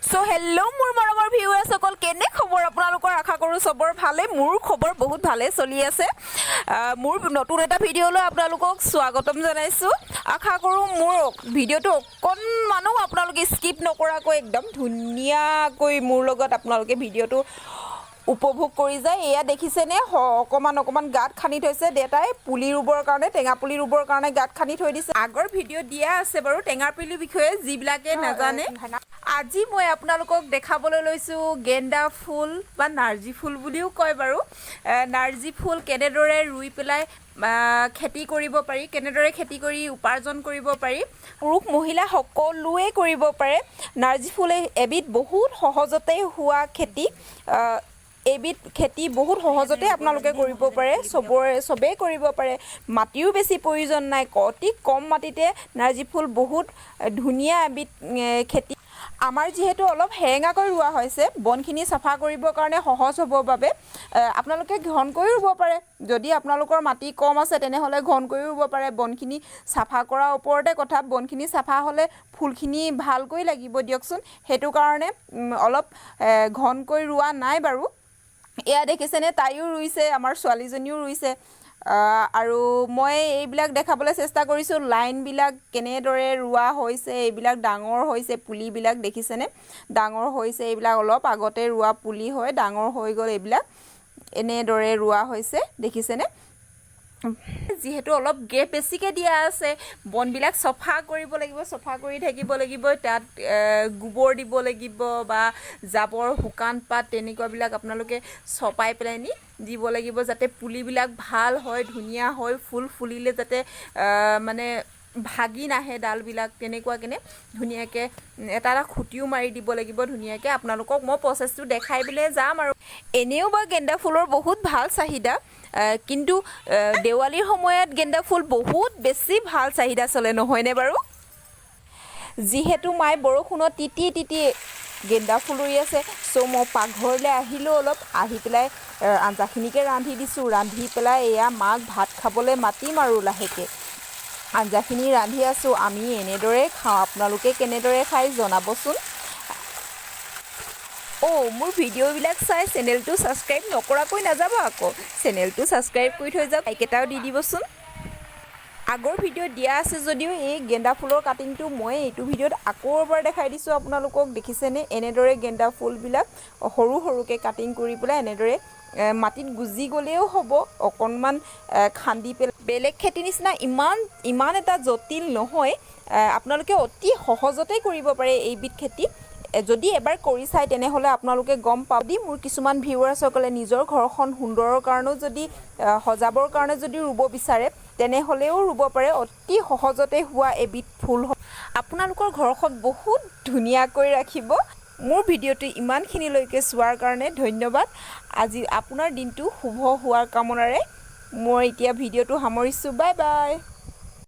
So hello মোৰ মৰমৰ viewer সকল কেনে খবৰ আপোনালোকৰ আশা কৰো সবৰ ভালে মোৰ খবৰ বহুত ভালে চলি আছে মোৰ নতুন এটা ভিডিঅলৈ আপোনালোকক স্বাগতম জনাইছো আশা কৰো মোৰ ভিডিঅটো অকনমানো আপোনালোকে স্কিপ নকৰাকৈ একদম ধুনিয়াকৈ মোৰ লগত আপোনালোকে ভিডিঅটো উপভোগ কৰি যায় এয়া দেখিছেনে অকমান গাত খানি থৈছে দেটাই পুলি ৰুবৰ কাৰণে টেঙা পুলি ৰুবৰ কাৰণে গাত খানি থৈ দিছে আগৰ ভিডিঅ দিয়া আছে বাৰু টেঙা পুলি বিষয়ে জিবিলাকে নাজানে আজি মই আপোনালোকক দেখাবলৈ লৈছো গেন্দা ফুল বা নাৰ্জি ফুল বুলিও কয় বাৰু নাৰ্জি ফুল কেনেদৰে ৰুই পেলাই খেতি কৰিব পাৰি কেনেদৰে খেতি কৰি উপাৰ্জন কৰিব পাৰি পুৰুষ মহিলা সকলোৱে কৰিব পাৰে নাৰ্জি ফুল এবিধ বহুত সহজতে হোৱা খেতি এবিধ খেতি বহুত সহজতে আপোনালোকে কৰিব পাৰে সবে কৰিব পাৰে মাটিও বেছি প্ৰয়োজন নাই অতি কম মাটিতে নাৰ্জি ফুল বহুত ধুনিয়া এবিধ খেতি আমাৰ যেহেতু অলপ হেঙাকৈ ৰুৱা হৈছে বনখিনি সাফা কৰিবৰ কাৰণে সহজ হ'বৰ বাবে আপোনালোকে ঘন কৰি ৰুব পাৰে যদি আপোনালোকৰ মাটি কম আছে তেনেহলে ঘন কৰি ৰুব পাৰে বনখিনি সাফা কৰাৰ ওপৰতে কথা বনখিনি সাফা হলে ফুলখিনি ভালকৈ লাগিব দিয়কচোন হেতু কাৰণে অলপ ঘন কৰি ৰুৱা নাই বাৰু এয়া দেখিছেনে তাইও ৰুইছে আমাৰ ছোৱালীজনীও ৰুইছে আৰু মই এইবিলাক দেখাবলৈ চেষ্টা কৰিছো লাইন বিলাক কেনেদৰে ৰুৱা হৈছে এইবিলাক ডাঙৰ হৈছে পুলিবিলাক দেখিছেনে ডাঙৰ হৈছে এইবিলাক অলপ আগতে ৰুৱা পুলি হয় ডাঙৰ হৈ গল এইবিলাক এনেদৰে ৰুৱা হৈছে দেখিছেনে যেহেতু অলপ গেপ বেছিকে দিয়া আছে বনবিলাক সফা কৰিব লাগিব সফা কৰি থাকিব লাগিব তাত গোবৰ দিব লাগিব বা জাবৰ হুকান পাত তেনেকুৱাবিলাক আপোনালোকে ছপাই পেলাই নি দিব লাগিব যাতে পুলিবিলাক ভাল হয় ধুনিয়া হয় ফুল ফুলিলে যাতে মানে ভাগি নাহে ডালবিলাক তেনেকুৱা কেনে ধুনিয়াকে এটা খুটিও মাৰি দিব লাগিব ধুনিয়াকে আপোনালোকক মই প্ৰসেসটো দেখাই বিলে যাম আৰু এনেও বা গেন্দা ফুলৰ বহুত ভাল চাহিদা কিন্তু দেৱালীৰ সময়ত গেন্দা ফুল বহুত বেছি ভাল চাহিদা চলে নহয়নে বাৰু যেহেতু মাই বৰষুণত তিতি গেন্দা ফুল ৰুই আছে সো মই পাকঘৰলৈ আহিলো অলপ আহি পেলাই আঞ্জাখিনিকে ৰান্ধি দিছো ৰান্ধি পেলাই এয়া মাক ভাত খাবলৈ মাতিম আৰু লাহেকে আঞ্জাখিনি ৰান্ধি আছো আমি এনেদৰে খাওঁ আপোনালোকে কেনেদৰে খাই জনাবচোন মোৰ ভিডিঅ'বিলাক চাই চেনেলটো সাবস্ক্ৰাইব নকৰাকৈ নাযাব আকৌ চেনেলটো সাবস্ক্ৰাইব কৰি থৈ যাওক লাইক এটাও দি দিবচোন আগৰ ভিডিঅ' দিয়া আছে যদিও এই গেন্দা ফুলৰ কাটিংটো মই এইটো ভিডিঅ'ত আকৌ এবাৰ দেখাই দিছো আপোনালোকক দেখিছেনে এনেদৰে গেন্দা ফুলবিলাক সৰু সৰুকে কাটিং কৰি পেলাই এনেদৰে মাটিত গুজি গলেও হ'ব অকনমান খান্দি পেলাই বেলেগ খেতি নিচিনা ইমান এটা জটিল নহয় আপোনালোকে অতি সহজতে কৰিব পাৰে এইবিধ খেতি যদি এবাৰ কৰি চাই তেনেহলে আপোনালোকে গম পাবি মোৰ কিছুমান ভিউয়াৰ্স সকলে নিজৰ ঘৰখন সুন্দৰৰ কাৰণেও যদি সজাবৰ কাৰণে যদি ৰুব বিচাৰে তেনেহলেও ৰুব পাৰে অতি সহজতে হোৱা এবিধ ফুল আপোনালোকৰ ঘৰখন বহুত ধুনিয়াকৈ ৰাখিব মোৰ ভিডিঅ'টো ইমানখিনিলৈকে চোৱাৰ কাৰণে ধন্যবাদ আজি আপোনাৰ দিনটো শুভ হোৱাৰ কামনাৰে মই এতিয়া ভিডিঅ'টো সামৰিছো বাই বাই